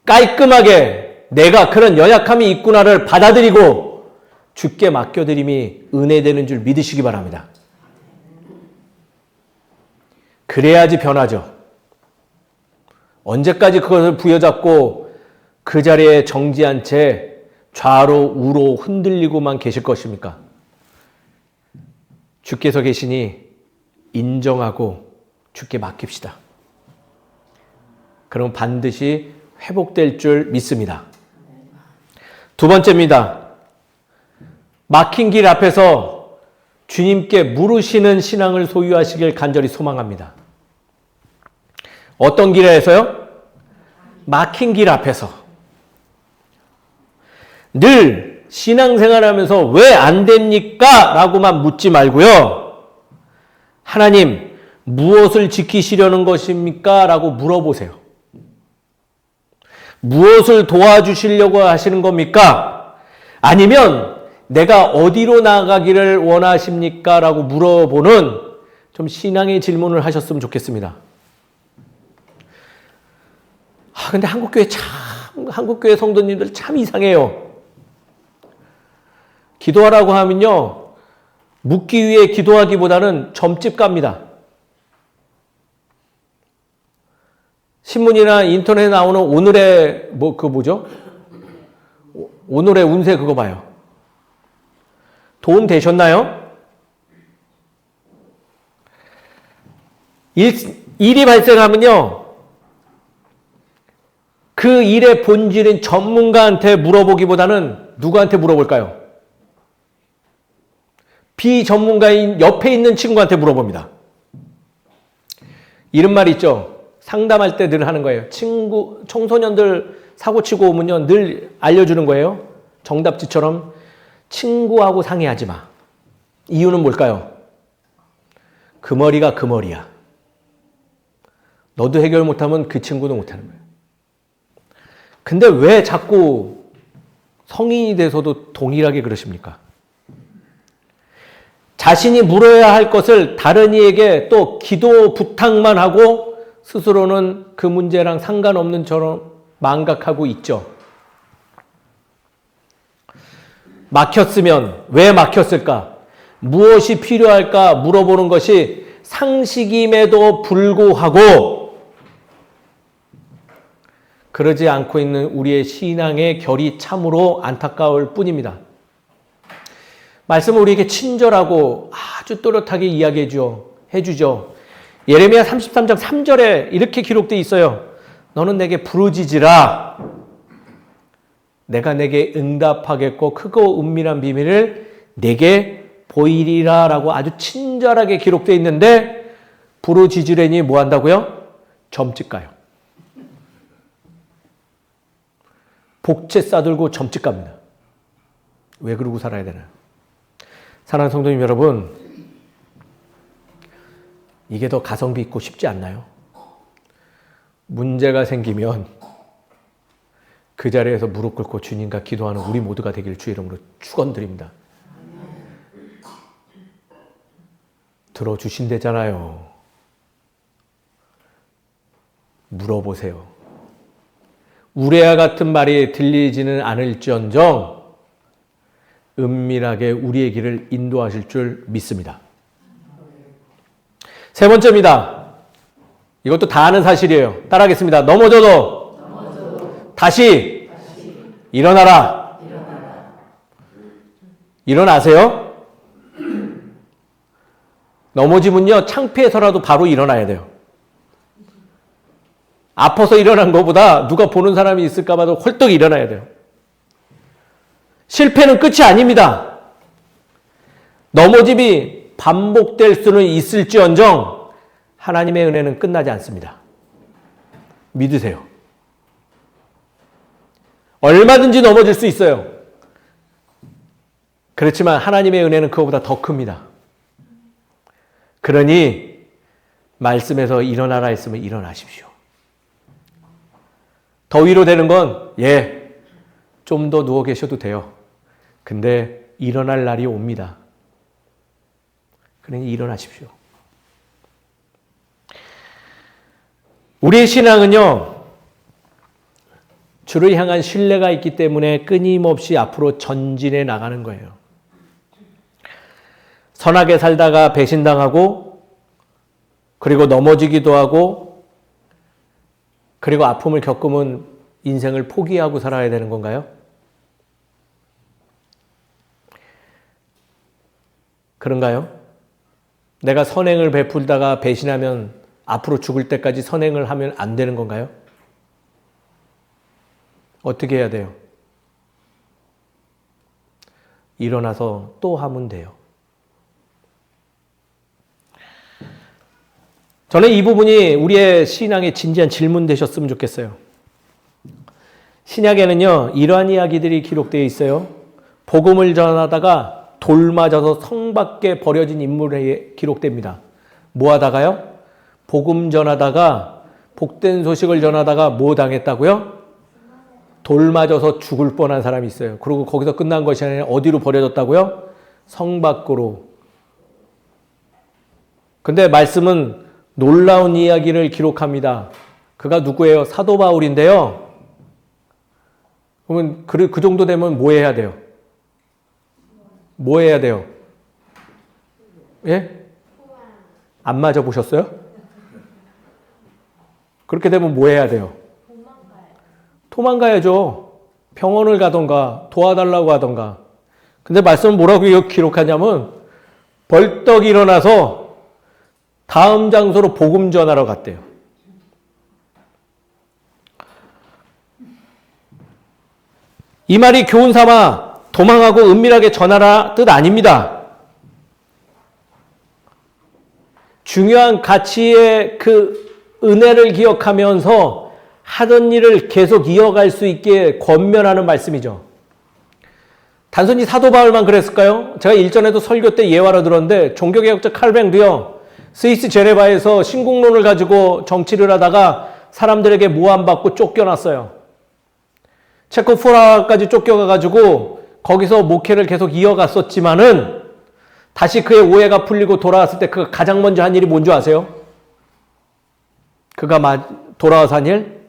깔끔하게 내가 그런 연약함이 있구나를 받아들이고 주께 맡겨드림이 은혜되는 줄 믿으시기 바랍니다. 그래야지 변하죠. 언제까지 그것을 부여잡고 그 자리에 정지한 채 좌로 우로 흔들리고만 계실 것입니까? 주께서 계시니 인정하고 주께 맡깁시다. 그럼 반드시 회복될 줄 믿습니다. 두 번째입니다. 막힌 길 앞에서 주님께 물으시는 신앙을 소유하시길 간절히 소망합니다. 어떤 길에서요? 막힌 길 앞에서. 늘 신앙생활하면서 왜 안 됩니까? 라고만 묻지 말고요. 하나님, 무엇을 지키시려는 것입니까? 라고 물어보세요. 무엇을 도와주시려고 하시는 겁니까? 아니면 내가 어디로 나아가기를 원하십니까? 라고 물어보는 좀 신앙의 질문을 하셨으면 좋겠습니다. 근데 한국교회 성도님들 참 이상해요. 기도하라고 하면요, 묻기 위해 기도하기보다는 점집 갑니다. 신문이나 인터넷에 나오는 오늘의 오늘의 운세 그거 봐요. 도움 되셨나요? 일이 발생하면요, 그 일의 본질인 전문가한테 물어보기보다는 누구한테 물어볼까요? 비전문가인 옆에 있는 친구한테 물어봅니다. 이런 말 있죠? 상담할 때 늘 하는 거예요. 청소년들 사고치고 오면요, 늘 알려주는 거예요. 정답지처럼 친구하고 상의하지 마. 이유는 뭘까요? 그 머리가 그 머리야. 너도 해결 못하면 그 친구도 못하는 거예요. 근데 왜 자꾸 성인이 돼서도 동일하게 그러십니까? 자신이 물어야 할 것을 다른 이에게 또 기도 부탁만 하고 스스로는 그 문제랑 상관없는 처럼 망각하고 있죠. 막혔으면 왜 막혔을까? 무엇이 필요할까 물어보는 것이 상식임에도 불구하고 그러지 않고 있는 우리의 신앙의 결이 참으로 안타까울 뿐입니다. 말씀을 우리에게 친절하고 아주 또렷하게 이야기해 주죠. 예레미야 33장 3절에 이렇게 기록되어 있어요. 너는 내게 부르짖으라. 내가 내게 응답하겠고 크고 은밀한 비밀을 내게 보이리라 라고 아주 친절하게 기록되어 있는데 부르짖으려니 뭐 한다고요? 점집 가요. 복채 싸들고 점집 갑니다. 왜 그러고 살아야 되나요? 사랑하는 성도님 여러분, 이게 더 가성비 있고 쉽지 않나요? 문제가 생기면 그 자리에서 무릎 꿇고 주님과 기도하는 우리 모두가 되길 주의 이름으로 축원드립니다. 들어주신대잖아요. 물어보세요. 우레아 같은 말이 들리지는 않을지언정 은밀하게 우리의 길을 인도하실 줄 믿습니다. 세 번째입니다. 이것도 다 아는 사실이에요. 따라하겠습니다. 넘어져도 다시 일어나라. 일어나세요. 넘어지면요, 창피해서라도 바로 일어나야 돼요. 아파서 일어난 것보다 누가 보는 사람이 있을까 봐도 홀떡 일어나야 돼요. 실패는 끝이 아닙니다. 넘어짐이 반복될 수는 있을지언정 하나님의 은혜는 끝나지 않습니다. 믿으세요. 얼마든지 넘어질 수 있어요. 그렇지만 하나님의 은혜는 그거보다 더 큽니다. 그러니 말씀에서 일어나라 했으면 일어나십시오. 더 위로 되는 건 좀 더 누워 계셔도 돼요. 근데 일어날 날이 옵니다. 그러니 일어나십시오. 우리의 신앙은요, 주를 향한 신뢰가 있기 때문에 끊임없이 앞으로 전진해 나가는 거예요. 선하게 살다가 배신당하고, 그리고 넘어지기도 하고, 그리고 아픔을 겪으면 인생을 포기하고 살아야 되는 건가요? 그런가요? 내가 선행을 베풀다가 배신하면 앞으로 죽을 때까지 선행을 하면 안 되는 건가요? 어떻게 해야 돼요? 일어나서 또 하면 돼요. 저는 이 부분이 우리의 신앙의 진지한 질문 되셨으면 좋겠어요. 신약에는요, 이러한 이야기들이 기록되어 있어요. 복음을 전하다가 돌 맞아서 성 밖에 버려진 인물에 기록됩니다. 뭐 하다가요? 복음 전하다가, 복된 소식을 전하다가 뭐 당했다고요? 돌 맞아서 죽을 뻔한 사람이 있어요. 그리고 거기서 끝난 것이 아니라 어디로 버려졌다고요? 성 밖으로. 근데 말씀은 놀라운 이야기를 기록합니다. 그가 누구예요? 사도 바울인데요. 그러면 그 정도 되면 뭐 해야 돼요? 뭐 해야 돼요? 예? 안 맞아 보셨어요? 그렇게 되면 뭐 해야 돼요? 도망가야죠. 병원을 가던가 도와달라고 하던가. 근데 말씀은 뭐라고 기록하냐면 벌떡 일어나서 다음 장소로 복음 전하러 갔대요. 이 말이 교훈 삼아 도망하고 은밀하게 전하라 뜻 아닙니다. 중요한 가치의 그 은혜를 기억하면서 하던 일을 계속 이어갈 수 있게 권면하는 말씀이죠. 단순히 사도 바울만 그랬을까요? 제가 일전에도 설교 때 예화로 들었는데 종교개혁자 칼뱅도요, 스위스 제네바에서 신국론을 가지고 정치를 하다가 사람들에게 모함받고 쫓겨났어요. 체코프라하까지 쫓겨가가지고 거기서 목회를 계속 이어갔었지만은 다시 그의 오해가 풀리고 돌아왔을 때 그가 가장 먼저 한 일이 뭔지 아세요? 그가 돌아와서 한 일?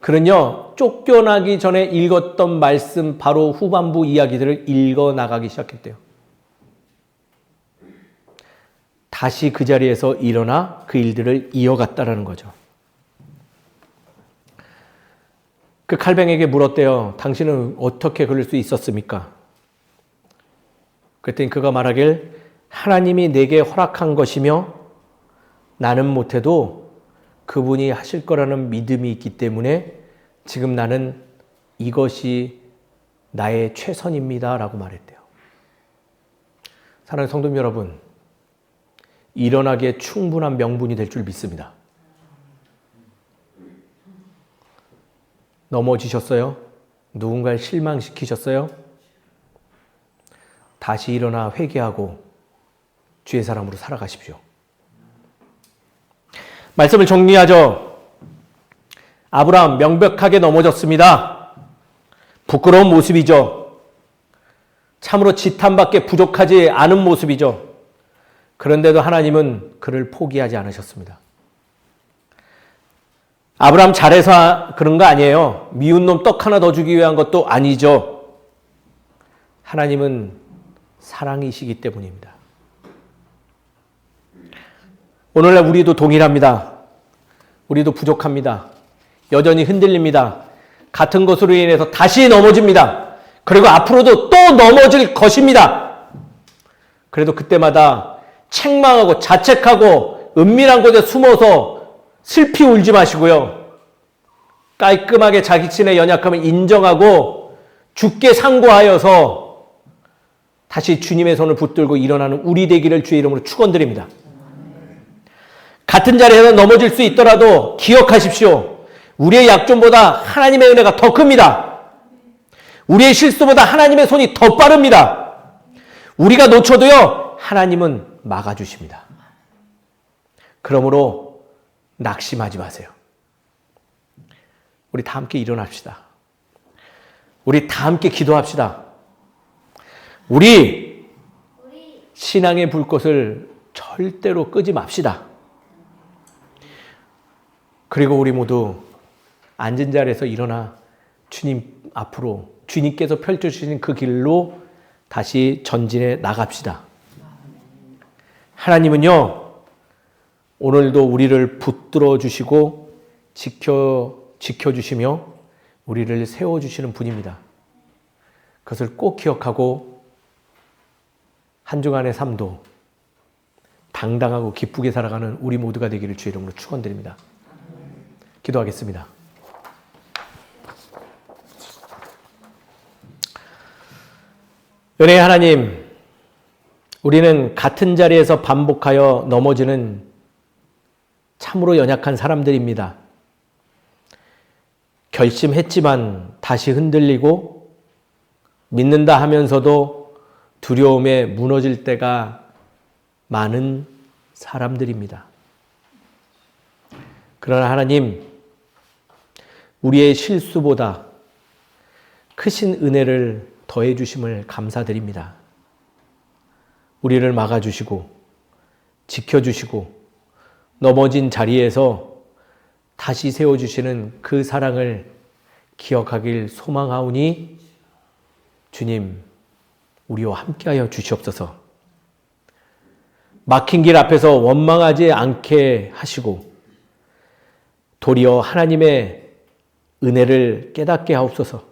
그는요, 쫓겨나기 전에 읽었던 말씀 바로 후반부 이야기들을 읽어 나가기 시작했대요. 다시 그 자리에서 일어나 그 일들을 이어갔다라는 거죠. 그 칼뱅에게 물었대요. 당신은 어떻게 그럴 수 있었습니까? 그랬더니 그가 말하길, 하나님이 내게 허락한 것이며 나는 못해도 그분이 하실 거라는 믿음이 있기 때문에 지금 나는 이것이 나의 최선입니다 라고 말했대요. 사랑하는 성도 여러분, 일어나기에 충분한 명분이 될 줄 믿습니다. 넘어지셨어요? 누군가를 실망시키셨어요? 다시 일어나 회개하고 주의 사람으로 살아가십시오. 말씀을 정리하죠. 아브라함 명백하게 넘어졌습니다. 부끄러운 모습이죠. 참으로 지탄밖에 부족하지 않은 모습이죠. 그런데도 하나님은 그를 포기하지 않으셨습니다. 아브라함 잘해서 그런 거 아니에요. 미운 놈 떡 하나 더 주기 위한 것도 아니죠. 하나님은 사랑이시기 때문입니다. 오늘날 우리도 동일합니다. 우리도 부족합니다. 여전히 흔들립니다. 같은 것으로 인해서 다시 넘어집니다. 그리고 앞으로도 또 넘어질 것입니다. 그래도 그때마다 책망하고 자책하고 은밀한 곳에 숨어서 슬피 울지 마시고요. 깔끔하게 자기 친의 연약함을 인정하고 주께 상고하여서 다시 주님의 손을 붙들고 일어나는 우리 되기를 주의 이름으로 축원드립니다. 같은 자리에서 넘어질 수 있더라도 기억하십시오. 우리의 약점보다 하나님의 은혜가 더 큽니다. 우리의 실수보다 하나님의 손이 더 빠릅니다. 우리가 놓쳐도요, 하나님은 막아주십니다. 그러므로 낙심하지 마세요. 우리 다 함께 일어납시다. 우리 다 함께 기도합시다. 우리 신앙의 불꽃을 절대로 끄지 맙시다. 그리고 우리 모두 앉은 자리에서 일어나 주님 앞으로 주님께서 펼쳐주신 그 길로 다시 전진해 나갑시다. 하나님은요, 오늘도 우리를 붙들어 주시고 지켜주시며 우리를 세워주시는 분입니다. 그것을 꼭 기억하고 한 주간의 삶도 당당하고 기쁘게 살아가는 우리 모두가 되기를 주의 이름으로 축원드립니다. 기도하겠습니다. 은혜의 하나님, 우리는 같은 자리에서 반복하여 넘어지는 참으로 연약한 사람들입니다. 결심했지만 다시 흔들리고 믿는다 하면서도 두려움에 무너질 때가 많은 사람들입니다. 그러나 하나님, 우리의 실수보다 크신 은혜를 더해 주심을 감사드립니다. 우리를 막아주시고 지켜주시고 넘어진 자리에서 다시 세워주시는 그 사랑을 기억하길 소망하오니 주님, 우리와 함께하여 주시옵소서. 막힌 길 앞에서 원망하지 않게 하시고 도리어 하나님의 은혜를 깨닫게 하옵소서.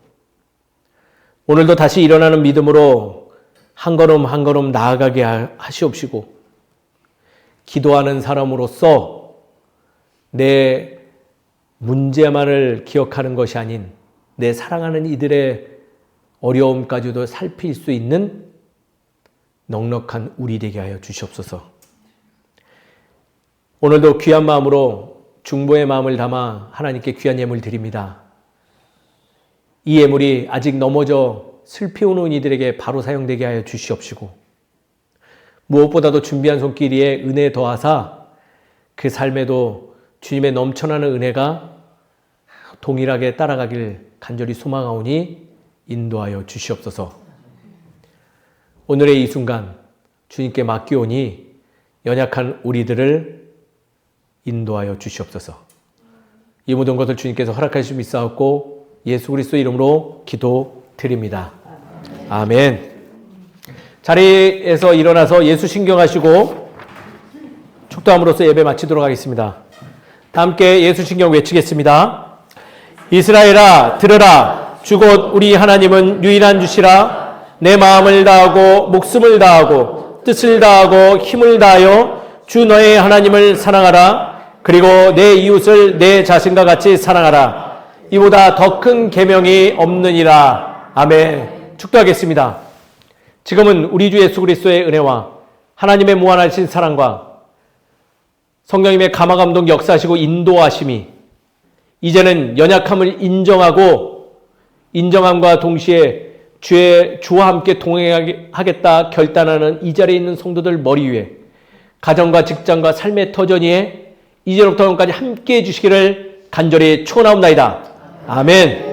오늘도 다시 일어나는 믿음으로 한 걸음 한 걸음 나아가게 하시옵시고 기도하는 사람으로서 내 문제만을 기억하는 것이 아닌 내 사랑하는 이들의 어려움까지도 살필 수 있는 넉넉한 우리 되게 하여 주시옵소서. 오늘도 귀한 마음으로 중보의 마음을 담아 하나님께 귀한 예물 드립니다. 이 예물이 아직 넘어져 슬피 우는 이들에게 바로 사용되게 하여 주시옵시고 무엇보다도 준비한 손길에 은혜 더하사 그 삶에도 주님의 넘쳐나는 은혜가 동일하게 따라가길 간절히 소망하오니 인도하여 주시옵소서. 오늘의 이 순간 주님께 맡기오니 연약한 우리들을 인도하여 주시옵소서. 이 모든 것을 주님께서 허락하실 수 믿사옵고 예수 그리스도 이름으로 기도드립니다. 아멘. 자리에서 일어나서 예수 신경하시고 축도함으로써 예배 마치도록 하겠습니다. 다 함께 예수 신경 외치겠습니다. 이스라엘아 들으라. 주 곧 우리 하나님은 유일한 주시라. 내 마음을 다하고 목숨을 다하고 뜻을 다하고 힘을 다하여 주 너의 하나님을 사랑하라. 그리고 내 이웃을 내 자신과 같이 사랑하라. 이보다 더 큰 계명이 없느니라. 아멘. 축도하겠습니다. 지금은 우리 주 예수 그리스도의 은혜와 하나님의 무한하신 사랑과 성령님의 감화감동 역사하시고 인도하심이 이제는 연약함을 인정함과 동시에 주와 함께 동행하겠다 결단하는 이 자리에 있는 성도들 머리 위에 가정과 직장과 삶의 터전위에 이제로부터 영까지 함께해 주시기를 간절히 축원하옵나이다. 아멘.